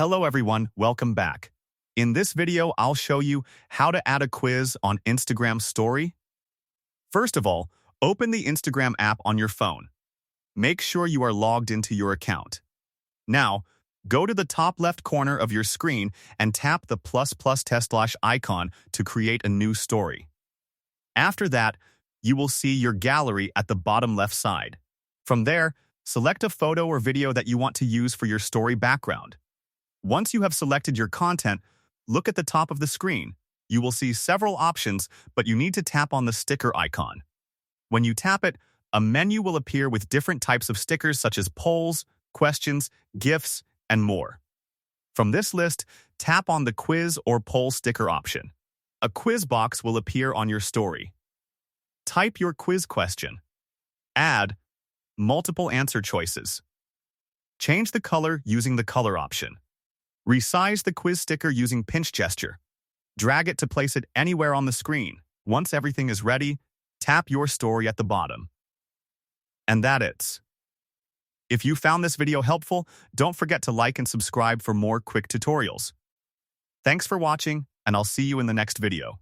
Hello everyone, welcome back. In this video, I'll show you how to add a quiz on Instagram Story. First of all, open the Instagram app on your phone. Make sure you are logged into your account. Now, go to the top left corner of your screen and tap the ++ test icon to create a new story. After that, you will see your gallery at the bottom left side. From there, select a photo or video that you want to use for your story background. Once you have selected your content, look at the top of the screen. You will see several options, but you need to tap on the sticker icon. When you tap it, a menu will appear with different types of stickers such as polls, questions, GIFs, and more. From this list, tap on the quiz or poll sticker option. A quiz box will appear on your story. Type your quiz question. Add multiple answer choices. Change the color using the color option. Resize the quiz sticker using pinch gesture. Drag it to place it anywhere on the screen. Once everything is ready, tap your story at the bottom. And that's it. If you found this video helpful, don't forget to like and subscribe for more quick tutorials. Thanks for watching, and I'll see you in the next video.